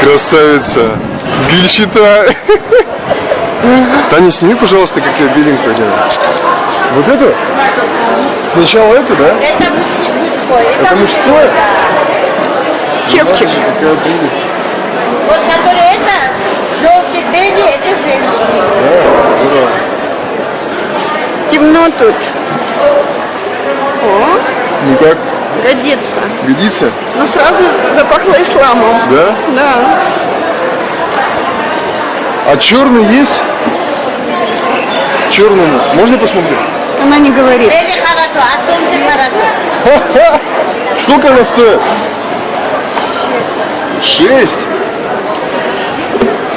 Красавица. Бельщита. Таня, сними, пожалуйста, как я беленькую делаю. Вот эту? Сначала эту, да? Это мужское. Это мужское? Чепчик. Какая прелесть. Вот который это, желтый белый, это женский. Да, здорово. Темно тут. О, Ну как? годится. Годится? Но сразу запахло исламом. Да? Да. А черный есть? Черный можно посмотреть? Она не говорит. Белый хорошо, а тонкий хорошо. Сколько она стоит? 6.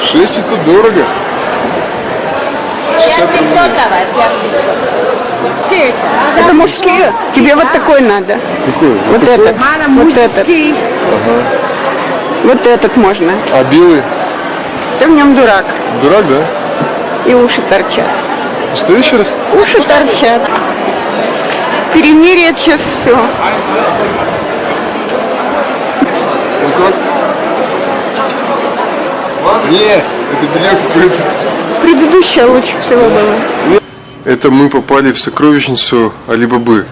6 это дорого. 5 500 давай, 5 500. Ты это? Это мужские. Тебе вот такой надо. Какой? Вот этот. Вот этот. Вот этот можно. А белый? Ты в нем дурак. Дурак, да? И уши торчат. Что еще раз? Уши торчат. Перемеряет сейчас все. Ну как? Не, это белье какое-то. Предыдущая лучше всего было. Это мы попали в сокровищницу Али-Бабы.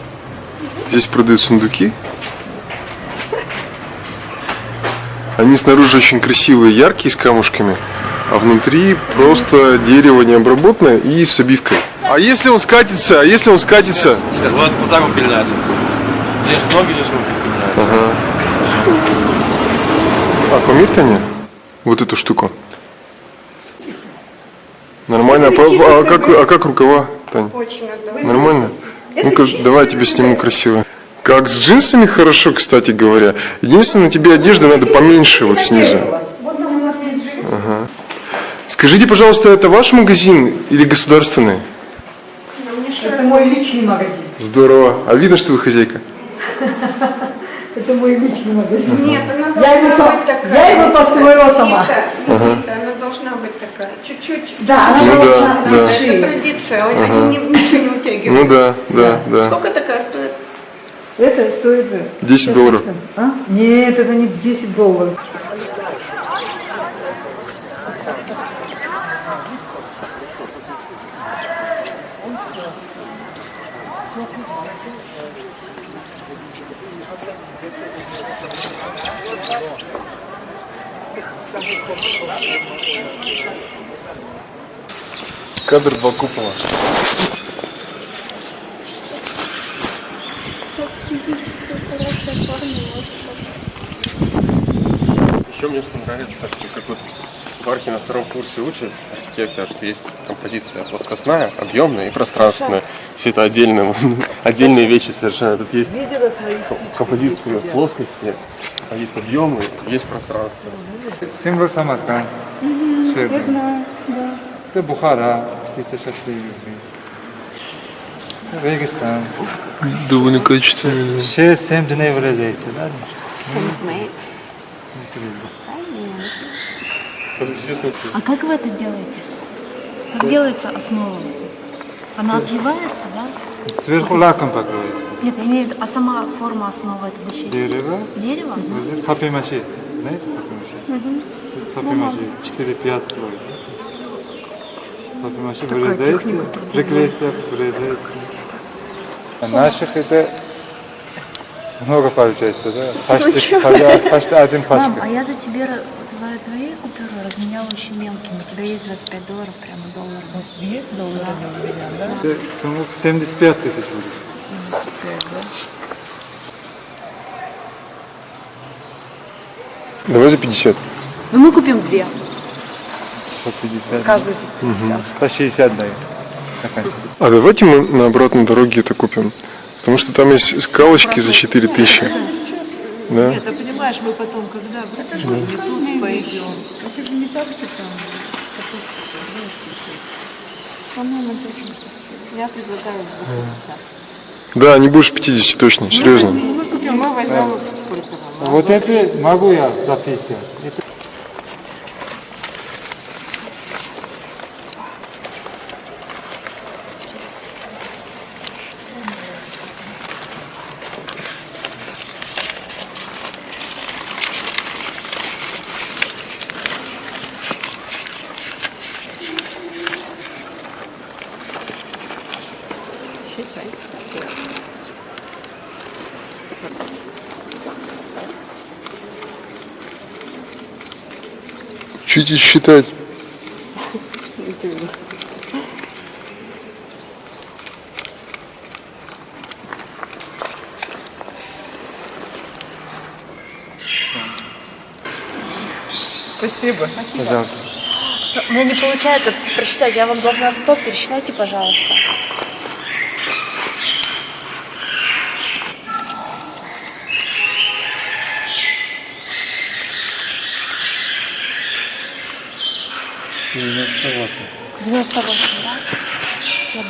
Здесь продают сундуки. Они снаружи очень красивые, яркие, с камушками. А внутри просто дерево необработанное и с обивкой. А если он скатится? А если он скатится? Вот так вот пильнать. Здесь ноги, здесь руки пильнать. Ага. А померь, Таня, вот эту штуку. Нормально. А как рукава, Тань? Очень удобно. Нормально? Ну-ка, давай я тебе сниму красиво. Как с джинсами хорошо, кстати говоря. Единственное, тебе одежды надо поменьше вот снизу. Ага. Скажите, пожалуйста, это ваш магазин или государственный? Это мой личный магазин. Здорово. А видно, что вы хозяйка? Это мой личный магазин. Нет, она Я должна его, быть такая. я его построила сама. Она должна быть такая. Чуть-чуть. Да, она Ну должна да, быть да. шире. Это традиция. Они ничего не утягивают. Ну да, да. Сколько такая стоит? Это стоит... $10. А? Нет, это не $10. Кадр два купола. Еще мне что нравится, как вот в архе на втором курсе учат архитектор, что есть композиция плоскостная, объемная и пространственная. Все это отдельные вещи совершенно. Тут есть композиция плоскости, а есть объемы, есть пространство. Символ Самарканд. Это Бухара, птица Регистан. Довольно качественный. 6-7 дней влезаете, да? А как вы это делаете? Как делается основа? Она отливается, да? Сверху лаком покроете. Нет, я имею в виду, а сама форма основы это дощечка? Дерево. Дерево? Вот здесь папье-маше. Знаете папье-маше? Папье-маше 4-5 слоев. Папье-маше вырезаете, приклеите, вырезаете. А наших это много получается, да? Почти один пачка. Мам, а я за тебе твои купюры разменяла очень мелкими. У тебя есть $25, прямо доллар. Есть долларами у меня, да? Это сумма 75 тысяч будет. 75, да? Давай за 50. Ну мы купим 2. По 50. Каждый за 50. По 60 дают. А давайте мы на обратной дороге это купим. Потому что там есть скалочки за 4000. Да? Это, понимаешь, мы потом, когда не тут пойдем. Это же не так, что там. По-моему, это очень красиво. Я предлагаю за 50. Да, не больше 50 точно, серьезно. Мы купим, мы возьмем сколько нам. Вот это могу я за 50. Это Учитесь считать. Спасибо. Пожалуйста. Что, у меня не получается просчитать, я вам должна 100, пересчитайте, пожалуйста. Согласен. 98, да?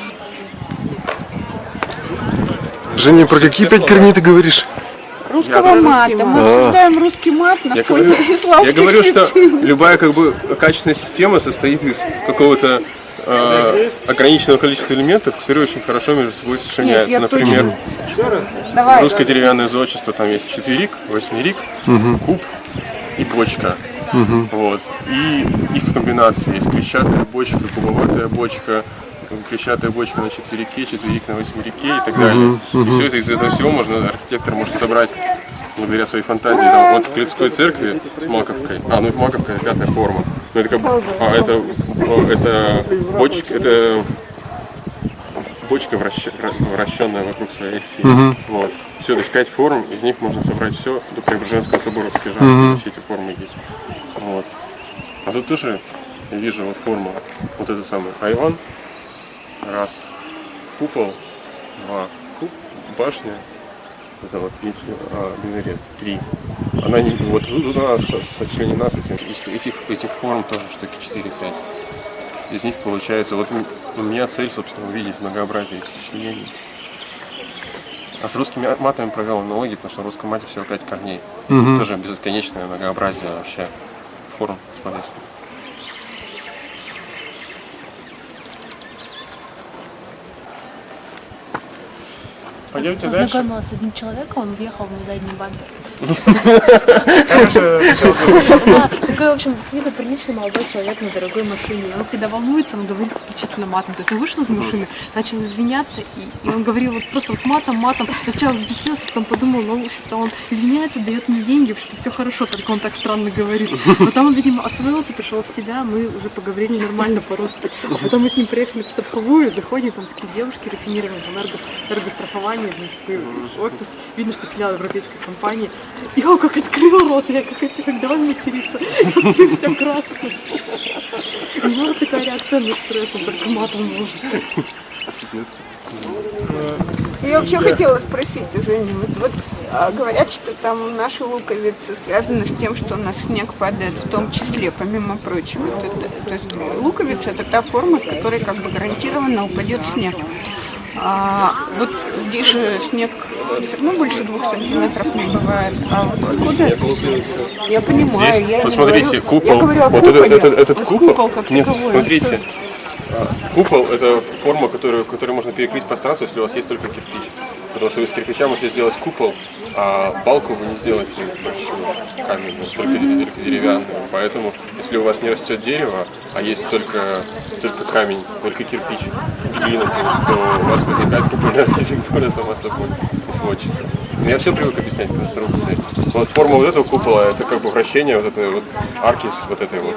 Женя, про какие 5 корней ты говоришь? Русского мата. Мы обсуждаем русский мат на фоне Я говорю, что сечений. любая как бы качественная система состоит из какого-то ограниченного количества элементов, которые очень хорошо между собой сочетаются. Например, Давай. русское деревянное зодчество, там есть четверик, восьмерик, куб и бочка. Вот. И их комбинации есть крещатая бочка, кубоватая бочка, крещатая бочка на четверике, четверик на восьмерике и так далее. И все это из этого всего архитектор может собрать благодаря своей фантазии. Там, от Клицкой церкви с маковкой, маковка — пятая форма. Но это как бы, это бочка вращенная вокруг своей оси. Вот. Все, то есть 5 форм, из них можно собрать все до Преображенского собора Пакежа, все эти формы есть. Вот. А тут тоже я вижу вот форма, вот это самое айван, раз, купол, два, башня, это вот минарет, 3. Она не, вот тут у нас сочленена с этих форм тоже штуки 4-5. Из них получается, вот у меня цель, собственно, увидеть многообразие их сочленений. А с русскими матами провел аналогии, потому что в русском мате всего 5 корней. Из них тоже бесконечное многообразие вообще форм словесных. Пойдемте дальше. Познакомилась с одним человеком, он въехал в мой задний бампер. Такой, в общем, с виду приличный молодой человек на дорогой машине. И он, когда волнуется, он говорит исключительно матом. То есть он вышел из машины, начал извиняться, и он говорил вот просто вот матом. Я сначала взбесился, потом подумал, ну, в общем-то, он извиняется, дает мне деньги, в общем-то, все хорошо, только он так странно говорит. Потом он, видимо, освоился, пришел в себя, мы уже поговорили нормально по-русски. Потом мы с ним приехали в страховую, заходим, там такие девушки рафинированные, там энергострахование, такой офис, видно, что филиал европейской компании. И он как открыл рот, я как давай материться. Я стою вся красная. У него вот такая реакция на стресс, он только матом может. Я вообще хотела спросить у Жени, вот говорят, что там наши луковицы связаны с тем, что у нас снег падает, в том числе, помимо прочего. То есть луковица — это та форма, с которой как бы гарантированно упадет снег. Вот здесь же снег все равно больше 2 сантиметров не бывает. А вот откуда? Я понимаю, Здесь, я вот не смотрите, говорю, купол, я говорю о вот куполе. этот Вот купол, как нет, таковой, смотрите, что? купол — это форма, которой можно перекрыть пространство, если у вас есть только кирпич. Потому что вы из кирпича можете сделать купол, а балку вы не сделаете каменную, только деревянную. Поэтому, если у вас не растет дерево, а есть только камень, только кирпич, глина, то у вас возникает купольная архитектура сама собой, сводчатая. Но я все привык объяснять конструкции. Вот форма вот этого купола — это как бы вращение вот этой вот арки с вот этой вот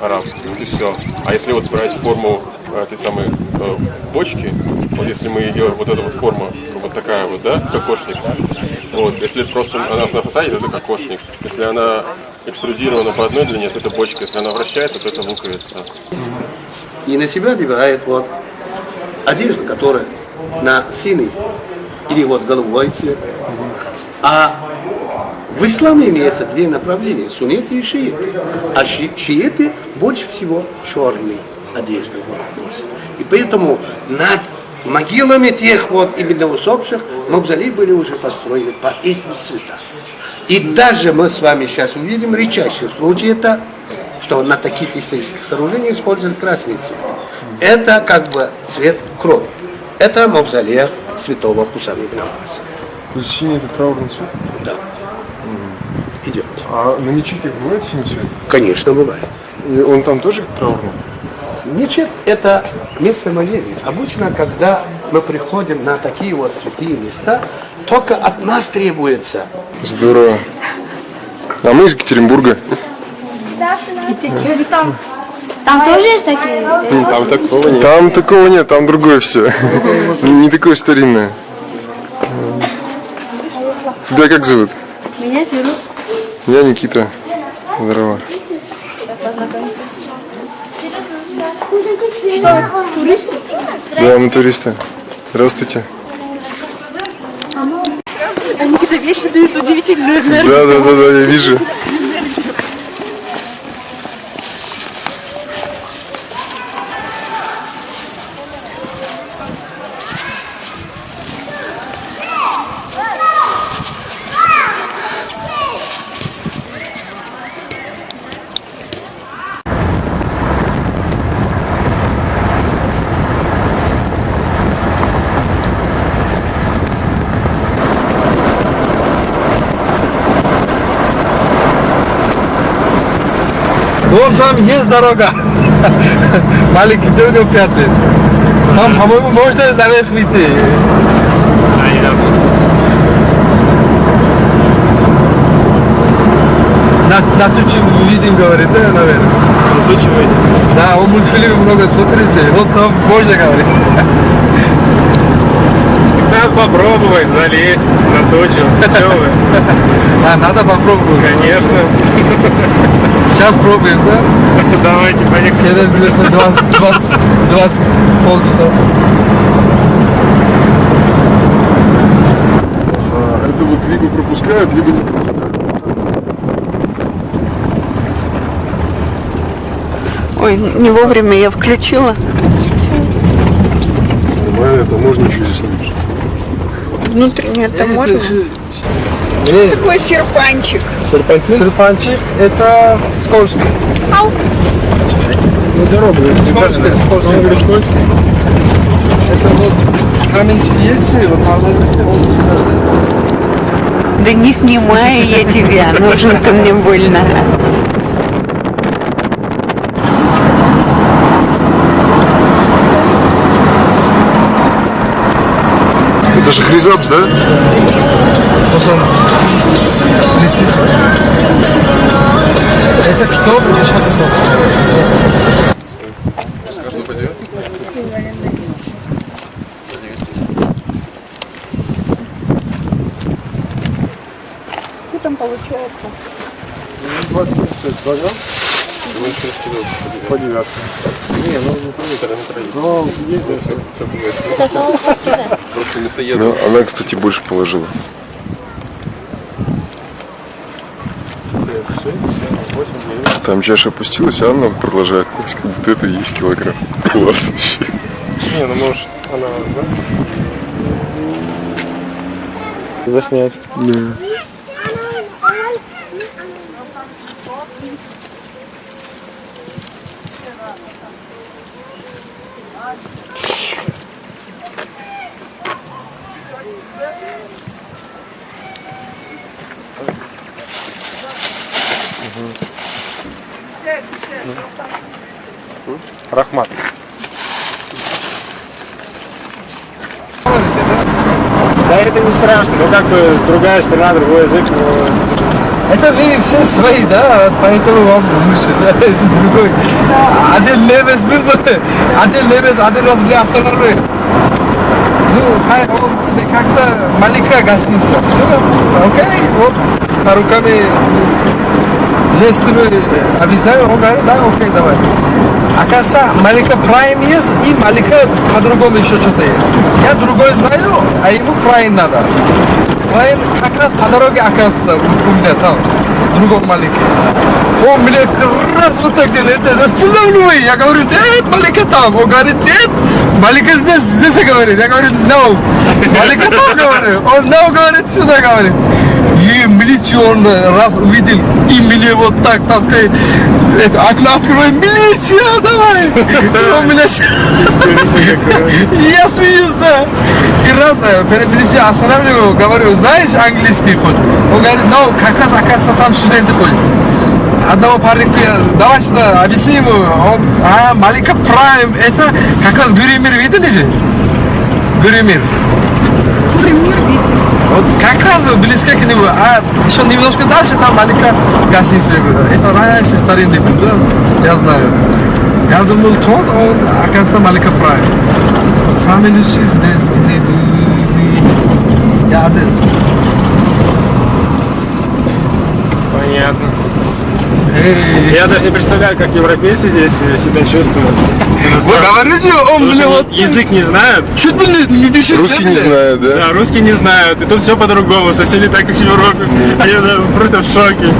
арабской, вот и все. А если вот брать форму этой самой бочки, вот если мы делаем вот эта вот форма, вот такая вот, да, кокошник, вот, если просто она на фасаде, то это кокошник. Если она экструдирована по одной длине, то это бочка. Если она вращается, то это луковица. И на себя одевает вот одежду, которая на синий или вот голубой цвет. А в исламе имеется 2 направления, сунниты и шииты. А шииты больше всего черные одежды вот носят. И поэтому над могилами тех вот именно усопших мавзолеи были уже построены по этим цветам. И даже мы с вами сейчас увидим редчайший случай, это, что на таких исторических сооружениях используют красный цвет. Это как бы цвет крови. Это мавзолей святого Кусами ибн Аббаса. То есть синий — это траурный цвет? Да. Идемте. А на мечетях бывает синий цвет? Конечно, бывает. И он там тоже траурный? Мечеть – это место моления. Обычно, когда мы приходим на такие вот святые места, только от нас требуется. Здорово. А мы из Екатеринбурга. Там тоже есть такие? Там такого нет. Там такого нет, там другое все. Не такое старинное. Тебя как зовут? Меня Фирус. Я Никита. Здорово. Что, туристы? Да, мы туристы. Здравствуйте. Они какие-то вещи дают удивительные. Да, я вижу. Вон там есть дорога. Маленький домик 5 лет. Там, по-моему, можно наверх выйти. На тучу видим, говорит, да, наверное. На тучу видим? Да, он мультфильмы много смотрит, вот там можно говорить. Надо попробовать залезть на тучу. Что вы? Надо попробовать. Конечно. Сейчас пробуем, да? Давайте, поехали. Через где-то 20 полчаса. Это вот либо пропускают, либо не пропускают. Ой, не вовремя я включила. Нормально, это можно еще здесь напишем. Внутренне это можно? Что такое серпанчик? Серпанчик это скользкий. Скользкий. Это вот каменчик есть, вот Да не снимаю я тебя, нужен ты мне больно. Это же Хризапс, да? вот он лисица. Это кто? Что там получается? 26 2 грамм? По 9. Не, ну не Ну, есть, да, просто мясоеды. Ну, она, кстати, больше положила. 8, 9. Там чаша опустилась, а она продолжает класть, как будто это и есть килограмм. Класс вообще. Не, ну может она, да? Заснять. Да. Рахмат. Да это не страшно, ну как бы другая страна, другой язык, но... Это вы все свои, да, поэтому вам лучше, да, если другой. Один левес был бы, один левес, один раз были остановлены. Ну, он как-то маленькая гостиница. Все, окей, вот, по руками жестами объясняю, он говорит, да, окей, давай. Оказывается, маленькая прайм есть и маленькая по-другому еще что-то есть. Я другой знаю, а ему прайм надо. Прайм как раз по дороге оказывается у меня там, в другом маленький. Он мне раз вот так делает, останавливай. Я говорю, нет, маленькая там. Он говорит, нет, маленькая здесь говорит. Я говорю, no. Маленькая там говорит. Он no говорит, сюда говорит. И милицию он раз увидел, и меня вот так таскает. Это окно открывает, милиция, давай. Он меня я смеюсь, да. И раз перед милицией останавливаю, говорю, знаешь английский хоть? Он говорит, ну, как раз, оказывается, там студенты ходят. Одного паренька, давай сюда, объясни ему, он, маленькая прайм, это как раз Гюримир видели же? Гюримир. Гюримир видно. Вот как раз близко к нему, а еще немножко дальше там маленькая гостиница. Это раньше старинный был, да? Я знаю. Я думал, тот, он, оказывается, маленькая Прайм. Сами люди здесь не я один. Понятно. Эй. Я даже не представляю, как европейцы здесь себя чувствуют. Вы говорите, он, Потому что вот, язык не знают. чуть ли не дышит. Русский не знает, да? Да, русские не знают. И тут все по-другому, совсем не так, как в Европе. Они просто в шоке.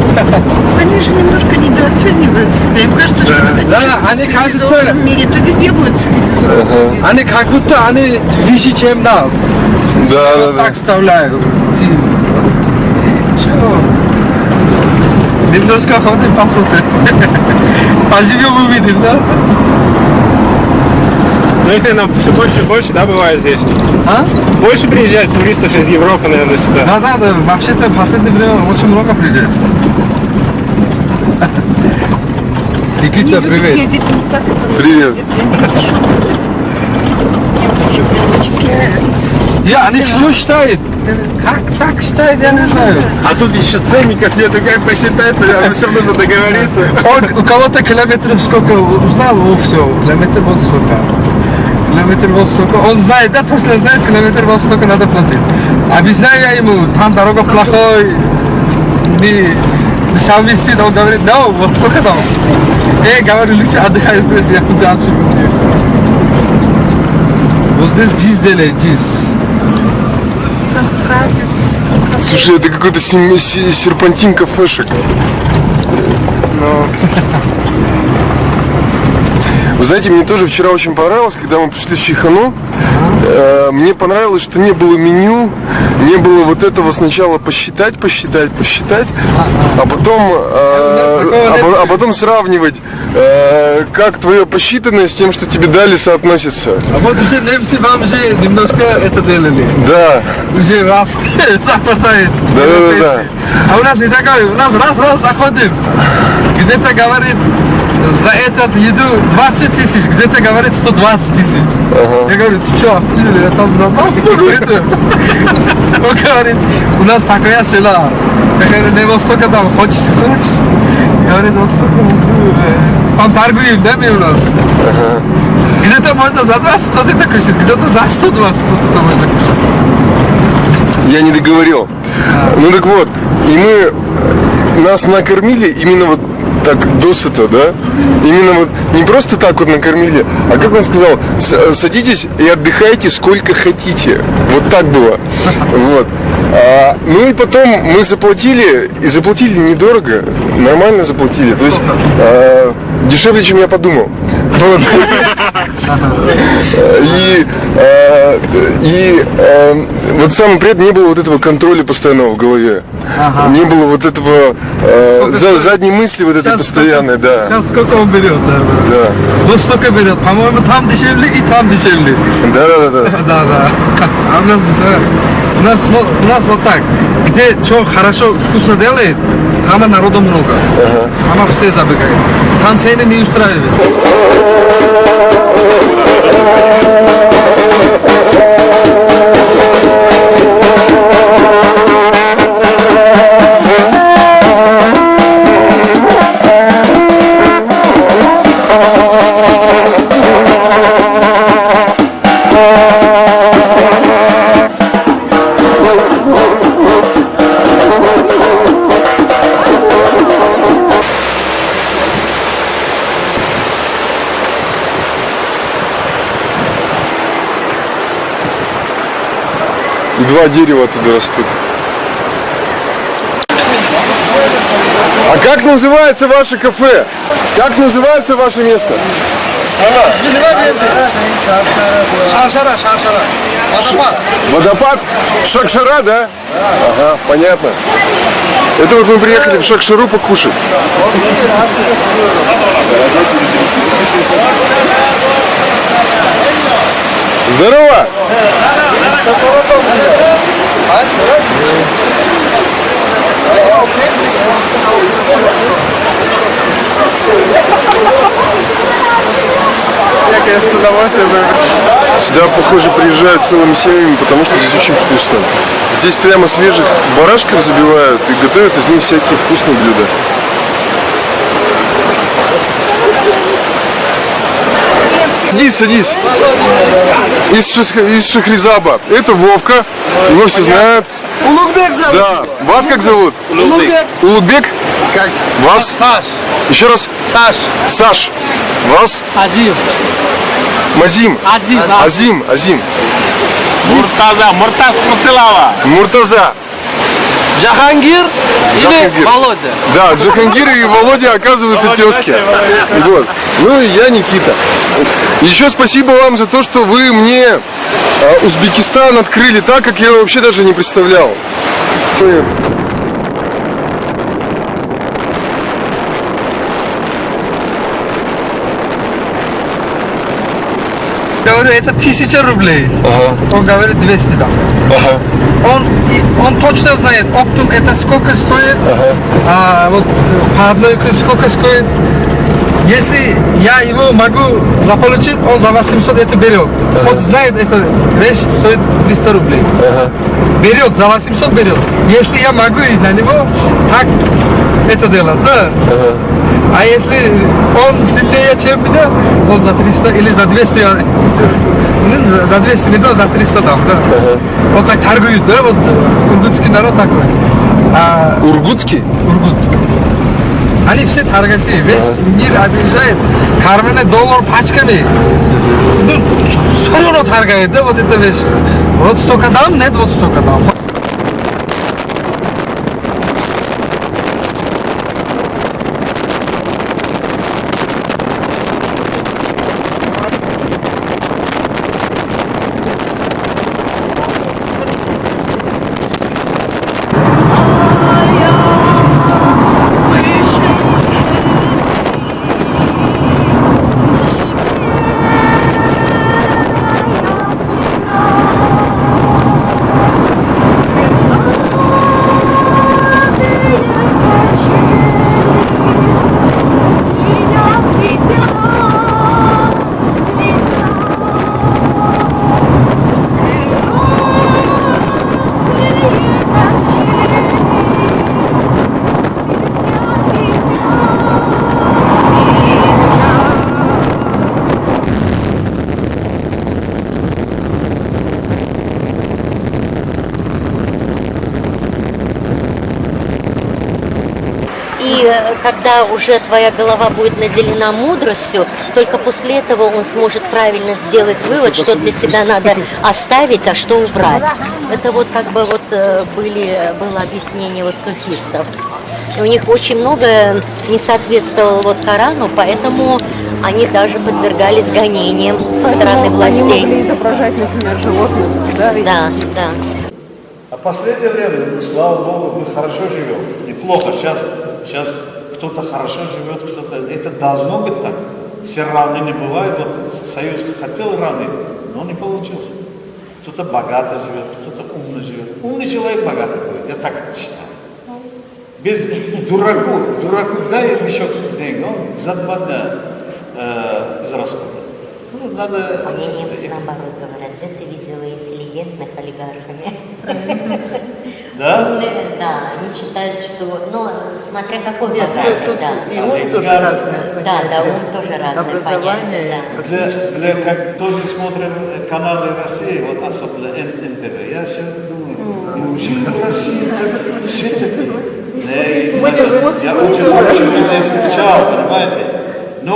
Они же немножко недооценивают себя. Им кажется, что в Да, они кажется, мире то везде будет цивилизованно. они как будто они выше, чем нас. Да. Так вставляют. Чё? Немножко ходим, посмотрим. Поживем, увидим, да? Ну их, наверное, все больше и больше, да, бывает здесь. А? Больше приезжает туристов из Европы, наверное, сюда. Да. Вообще-то в последнее время очень много приезжает. Никита, привет. Едет не так, Привет. хорошо. Уже перечисляют. Они все считают. Как так считают, я не знаю. А тут еще ценников нету, как посчитать, все нужно договориться. Он у кого-то километров сколько узнал, все, километр вот столько. Километр вот столько. Он знает, да, точно знает, километр вот столько надо платить. Объясняю я ему, там дорога плохой, не совместит, он говорит, да, вот столько там. Говорю, лучше отдыхай здесь, я дальше буду. Вот здесь джиз делает, джиз. Слушай, это какой-то серпантин кафешек. Вы знаете, мне тоже вчера очень понравилось, когда мы пришли в Чайхану. Мне понравилось, что не было меню, не было вот этого сначала посчитать, а потом сравнивать, как твое посчитанное с тем, что тебе дали, соотносится. А вот уже немцы вам уже немножко это делали. Да. Уже раз захватает. Да. А у нас не такое, у нас раз заходим. Где-то говорит, за эту еду 20 тысяч, где-то говорит 120 тысяч. Я говорю, ты что, я там за 20 могу это? Он говорит, у нас такая села. Я говорю, не вот столько там, хочешь? Говорит, вот столько могу. Там торгуем, да, мы у нас? Где-то можно за 20 вот это кушать, где-то за 120 вот это можно кушать. Я не договорил. Ну так вот, и нас накормили именно вот так досыта, да? Именно вот не просто так вот накормили, а как он сказал, садитесь и отдыхайте сколько хотите. Вот так было. Вот. Ну и потом мы заплатили, и заплатили недорого, нормально заплатили. То есть дешевле, чем я подумал. Вот. И вот самое приятное, не было вот этого контроля постоянного в голове. Не было вот этого задней мысли вот этой постоянной, да. Сейчас сколько он берет, да. Вот столько берет. По-моему, там дешевле и там дешевле. Да. Да. А у нас вот так. Где что хорошо, вкусно делает, там народу много. Там все забегают. Там цены не устраивают. И 2 дерева оттуда растут. А как называется ваше кафе? Как называется ваше место? Шаршара. Водопад. Водопад Шакшара, да? Ага, понятно. Это вот мы приехали в Шакшару покушать. Здорово! Я, конечно, с удовольствием бы. Сюда, похоже, приезжают целыми семьями, потому что здесь очень вкусно. Здесь прямо свежих барашков забивают и готовят из них всякие вкусные блюда. Садись, садись. Из Шахризаба. Это Вовка, его все знают. Улугбек зовут. Да. Вас как зовут? Улугбек. Улугбек? Как? Вас? Саш. Еще раз? Саш. Саш. Вас? Адим. Мазим. Адим. Азим. Азим. Муртаз Мусилава. Муртаза. Джахангир или Джахангир. Володя? Да, Джахангир и Володя, оказываются, тезки. Вот. Ну и я Никита. Еще спасибо вам за то, что вы мне Узбекистан открыли так, как я вообще даже не представлял. Говорю, это 1000 рублей. Он говорит 200 там. Он точно знает, оптом это сколько стоит, а вот по одной сколько стоит. Если я его могу заполучить, он за 800 это берет. Он знает, эта вещь стоит 300 рублей. Берет, за 800 берет. Если я могу и на него так это делать, да. А если он сильнее, чем меня, он за 300 или за 200, за 200 не дам, за 300 дам, да. Вот так торгуют, да, вот ургутский народ такой. Ургутский? Ургутский. Они все торгаши, весь мир объезжает, карманы доллар пачками. Ну, все равно торгает, да, вот это вещь. Вот столько дам, нет, вот столько дам. И когда уже твоя голова будет наделена мудростью, только после этого он сможет правильно сделать вывод, что для себя надо оставить, а что убрать. Это вот как бы вот было объяснение вот суфистов. И у них очень многое не соответствовало вот Корану, поэтому они даже подвергались гонениям со стороны властей. Они могли изображать, например, животных, да? Да, да. А в последнее время, ну, слава Богу, мы хорошо живем. Неплохо. Сейчас кто-то хорошо живет, кто-то... Это должно быть так. Все равны не бывает. Вот Союз хотел равны, но не получился. Кто-то богато живет, кто-то умно живет. Умный человек богатый будет, я так считаю. Без дураку дай еще денег, он за 2 дня израсходует. Ну, надо... А мне немцы наоборот говорят, где ты видела интеллигентных олигархами? Да? Да, они считают, что, ну, смотря какой богатый, тут да. и ум тоже разное. Да, ум тоже разное понятие, да. Как тоже смотрим каналы России, вот особенно НТВ, я сейчас думаю, неужели в России все такие? Я очень лучше людей встречал, понимаете? Но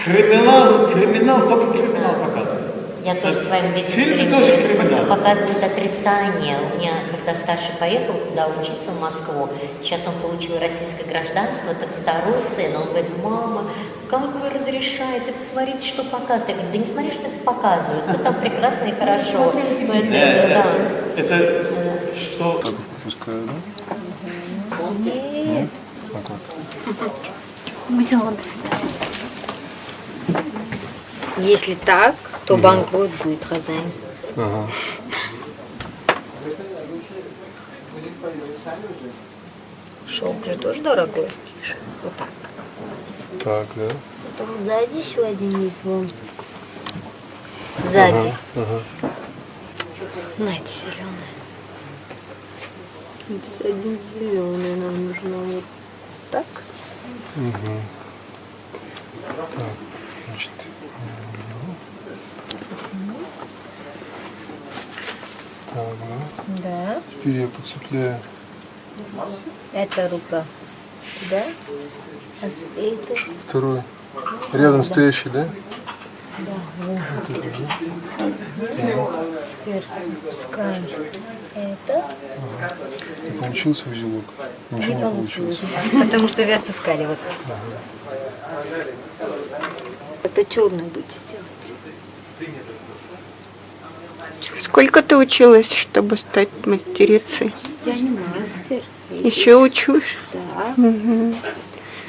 криминал только криминал показывает. Я тоже с вами Фильмы тоже видела, просто криминал. показывает отрицание. У меня, когда старший поехал туда учиться в Москву, сейчас он получил российское гражданство, так второй сын, он говорит, мама, как вы разрешаете, посмотрите, что показывают. Я говорю, да не смотри, что это показывают, все там прекрасно и хорошо. Это что? Нет. Если так, то банкрот будет, хозяин. Шелк же тоже дорогой. Вот так. Так, да. Потом сзади еще один есть, вон. Сзади. На, эти зеленые. Здесь один зеленый нам нужно вот так. Так, значит. Так, да. Да. Теперь я подцепляю. Это рука. Да? А это? Второй. Рядом стоящий, да? Да. Вот. Теперь пускаем это. Не получился узелок? Ничего не получилось. Потому что вы отпускали вот. Это черный будете делать. Сколько ты училась, чтобы стать мастерицей? Я не мастер. Еще учусь? Да. Угу.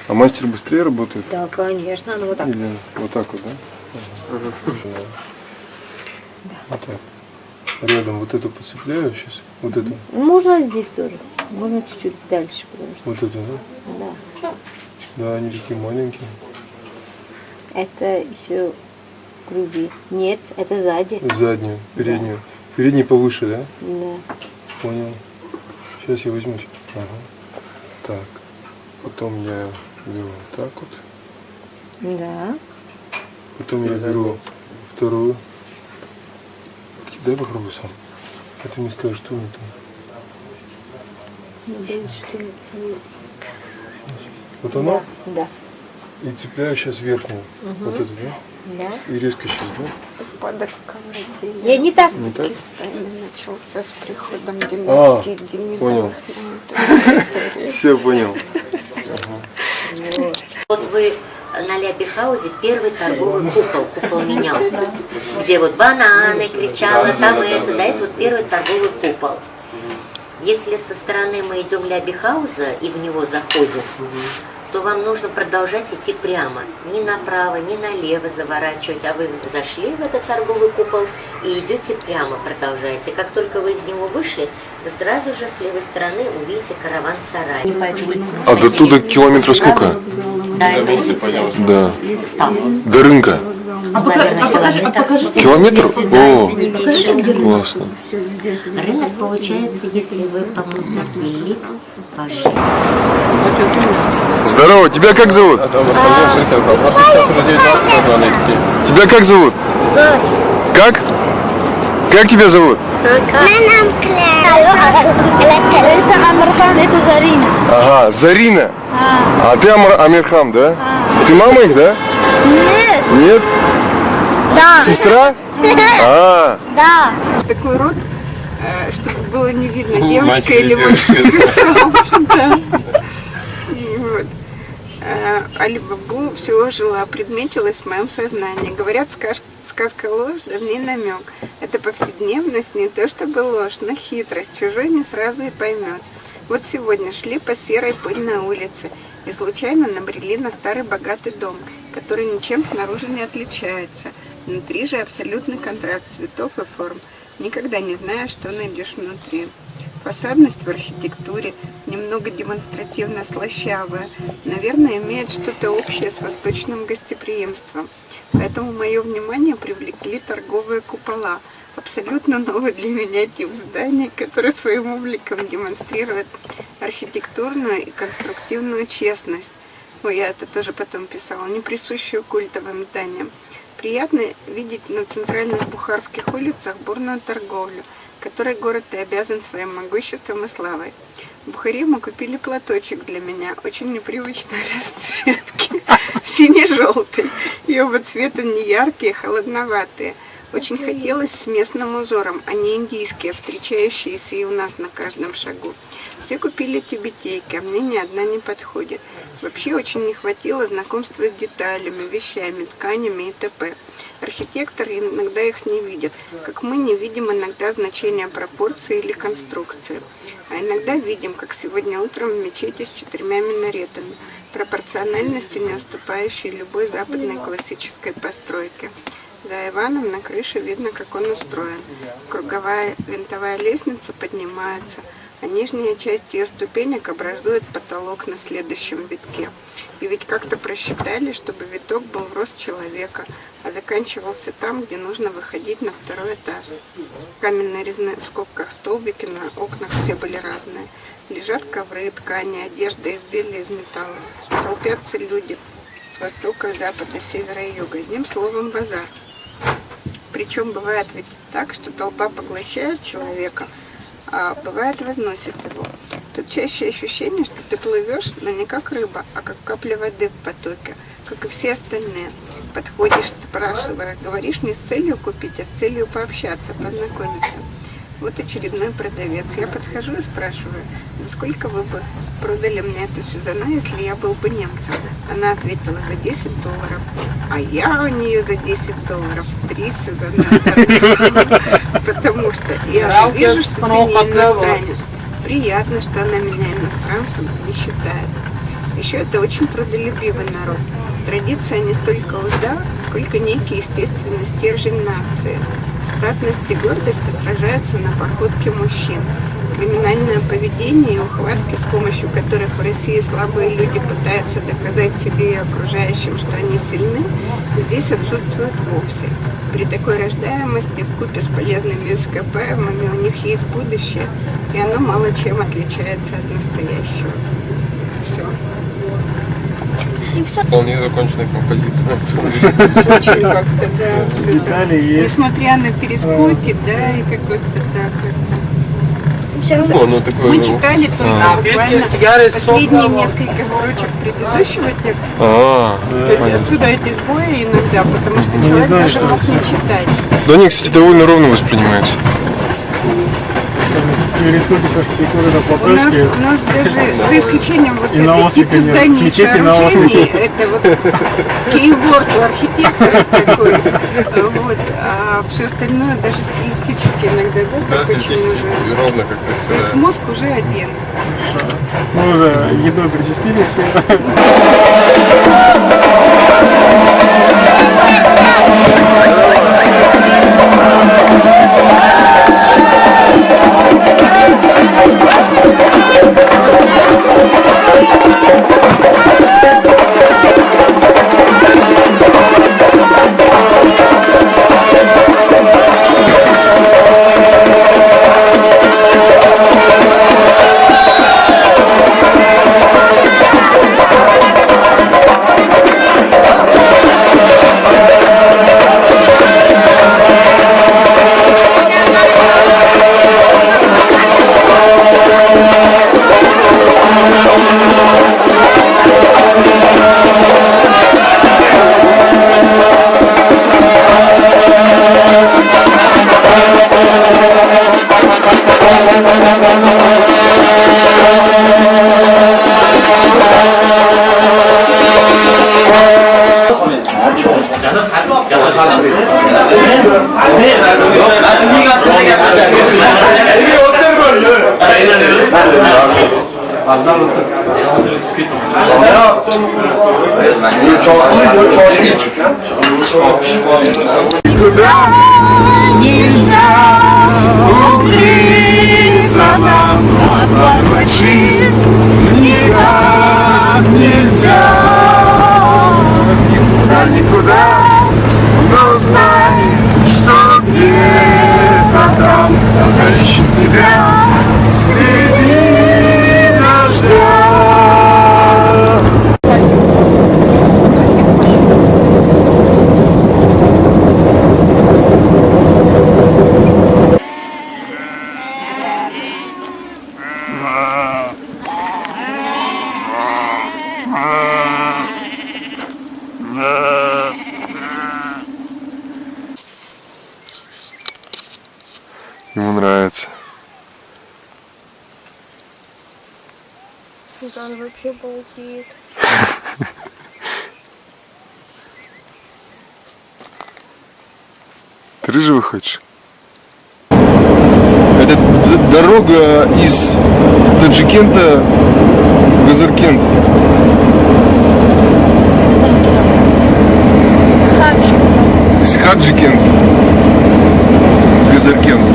А мастер быстрее работает? Да, конечно. Ну вот так. Или вот так вот, да? Вот так. Рядом вот эту подцепляю сейчас. Вот эту. Можно здесь тоже. Можно чуть-чуть дальше. Потому что... Вот эту, да? Да. Да, они такие маленькие. Это еще груди. Нет, это сзади. Заднюю, переднюю. Передний повыше, да? Да. Понял. Сейчас я возьму. Ага. Так. Потом я беру вот так вот. Да. Потом я беру вторую. Дай попробуй сам. А ты мне скажешь, что не то. Надеюсь, что... Вот оно? Да. И цепляю сейчас верхнюю. Вот эту, да? Да. И резко сейчас, да? Упадок ковродея. Я не так. Не так? Начался с приходом династии Демидовых. Понял. Ну, Все понял. Вот вы на Ляпихаузе первый торговый купол менял, где вот бананы кричала, там это, да, это вот первый торговый купол. Если со стороны мы идем Ляпихауза и в него заходим, то вам нужно продолжать идти прямо, ни направо, ни налево заворачивать, а вы зашли в этот торговый купол и идете прямо, продолжаете. Как только вы из него вышли, вы сразу же с левой стороны увидите караван-сарай. А до туда километров сколько? Да, это улица. Да. Там. До рынка. Наверное, километр. Километр? О, Не меньше. классно. Рынок получается, если вы поступили, пошли. Здорово, тебя как зовут? Тебя как зовут? Как? Как тебя зовут? Это Амирхан, это Зарина. Ага, Зарина. А ты Амирхан, да? Ты мама их, да? Нет. Нет? Да. Сестра? А, Да. такой рот, чтобы было не видно, девочка или мальчик. Да. И вот. Али-Бабу всего жила, предметилась в моем сознании. Говорят, сказка ложь, давний намек. Это повседневность, не то чтобы ложь, но хитрость. Чужой не сразу и поймет. Вот сегодня шли по серой пыльной улице и случайно набрели на старый богатый дом, который ничем снаружи не отличается. Внутри же абсолютный контраст цветов и форм. Никогда не знаешь, что найдешь внутри. Фасадность в архитектуре, немного демонстративно слащавая, наверное, имеет что-то общее с восточным гостеприимством. Поэтому мое внимание привлекли торговые купола. Абсолютно новый для меня тип здания, который своим обликом демонстрирует архитектурную и конструктивную честность. Ой, я это тоже потом писала, не присущую культовым зданиям. Приятно видеть на центральных бухарских улицах бурную торговлю, которой город и обязан своим могуществом и славой. В Бухаре мы купили платочек для меня, очень непривычной расцветки, сине-желтый. И оба цвета не яркие, холодноватые. Очень хотелось с местным узором, а не индийские, встречающиеся и у нас на каждом шагу. Все купили тюбетейки, а мне ни одна не подходит. Вообще очень не хватило знакомства с деталями, вещами, тканями и т.п. Архитекторы иногда их не видят, как мы не видим иногда значения пропорции или конструкции. А иногда видим, как сегодня утром в мечети с 4 минаретами, пропорциональностью не уступающей любой западной классической постройке. За Иваном на крыше видно, как он устроен. Круговая винтовая лестница поднимается. а нижняя часть ее ступенек образует потолок на следующем витке. И ведь как-то просчитали, чтобы виток был в рост человека, а заканчивался там, где нужно выходить на второй этаж. Каменные резные в скобках столбики на окнах все были разные. Лежат ковры, ткани, одежда, изделия из металла. Толпятся люди с востока, запада, севера и юга. Одним словом, базар. Причем бывает ведь так, что толпа поглощает человека, а бывает возносит его. Тут чаще ощущение, что ты плывешь, но не как рыба, а как капля воды в потоке, как и все остальные. Подходишь, спрашиваешь, говоришь не с целью купить, а с целью пообщаться, познакомиться. Вот очередной продавец. Я подхожу и спрашиваю, за сколько вы бы продали мне эту Сюзанну, если я был бы немцем? Она ответила, за $10. А я у нее за $10 3 Сюзанны. Потому что я вижу, что ты не иностранец. Приятно, что она меня иностранцем не считает. Еще это очень трудолюбивый народ. Традиция не столько узда, сколько некий естественный стержень нации. Статность и гордость отражаются на походке мужчин. Криминальное поведение и ухватки, с помощью которых в России слабые люди пытаются доказать себе и окружающим, что они сильны, здесь отсутствуют вовсе. При такой рождаемости, вкупе с полезными ископаемыми, у них есть будущее, и оно мало чем отличается от настоящего. Все. И все. Вполне законченная композиция. Очень как-то, да. Детали есть. Несмотря на перескоки, да, и какой-то так. Все равно. Ну, такое, Мы читали только буквально последние несколько строчек предыдущего текста. То есть отсюда эти сбои иногда, потому что человек даже мог не читать. Да они, кстати, довольно ровно воспринимаются. Перескоки с архитектурой на Платошке. У нас даже, за исключением вот И на этой острове типа нет. зданий и Мечети на сооружений, острове. это вот кейворд у архитектора такой. Вот. А все остальное даже стилистически иногда, да, Да, так здесь очень уже. ровно как То есть красиво. мозг уже один. Мы уже едой причастили все. Нельзя укрыться нам от волчиц, никак нельзя, никуда, но знай, что где-то там кто-то ищет тебя среди дождя. Ему нравится. Он вообще балдеет. Ты рыжего хочешь? Это дорога из Таджикента в Газаркент. Из Хаджикент в Газаркент.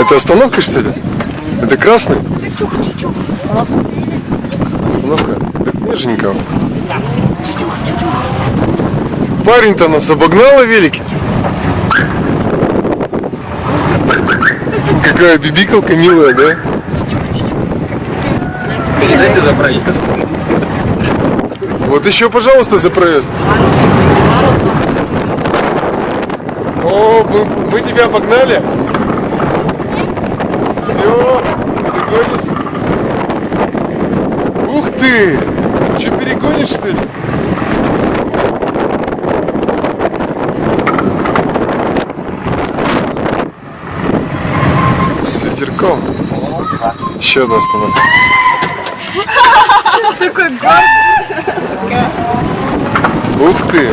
Это остановка, что ли? Это красный? Остановка? Так нет же никого. Парень-то нас обогнал на велике. Какая бибикалка милая, да? Передайте за проезд. Вот еще, пожалуйста, за проезд. О, мы тебя обогнали. Все, ты гонишь? Ух ты! Че, перегонишь, что ли? С ветерком. Еще одна остановка. Такой гордый. Ух ты!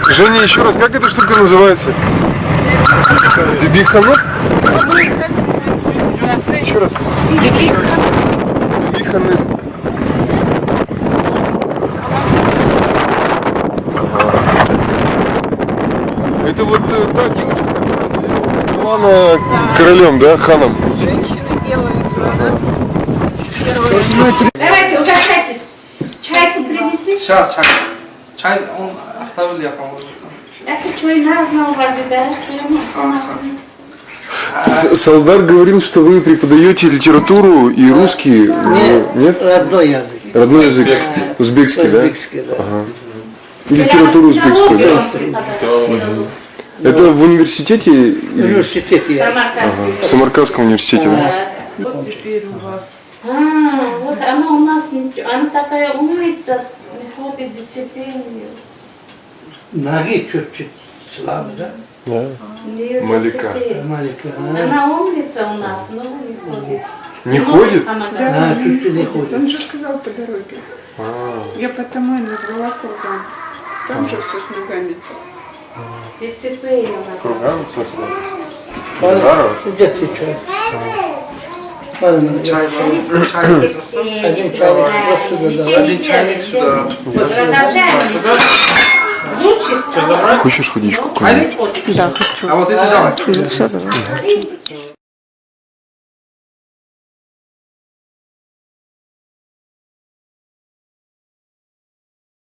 Женя, еще раз, как эта штука называется? Бибиханут? Еще раз. Бибиханы. Это вот та девушка, которая сделала королем, да, ханом? Женщины делают. Давайте, угощайтесь. Чай принеси. Сейчас, чай. Чай он оставил, я поможу. Это чай разного выбирать, Салдар говорил, что вы преподаете литературу и русский. Нет? Родной язык. Родной язык. Узбекский, да? Узбекский, да. Ага. И литературу узбекскую, да? Это в университете? Университет я. В Самаркандском университете, да? Вот теперь у вас. Вот она у нас, она такая умница, не ходит дисциплину. Ноги чуть-чуть слабо, да? Да. Малика. Малика. Она умница у нас, но не ходит. Не ходит? А, чуть-чуть не ходит. Он же сказал по дороге. Я потому и назвала курган. Там же все с ногами. Дисциплина у нас. Кругам, в смысле? Где ты чай? Чай, Один чай, вот сюда давай. один чайник сюда. Продолжаем. Лучше Хочешь водичку? Да, хочу. А вот это давай. Все, давай.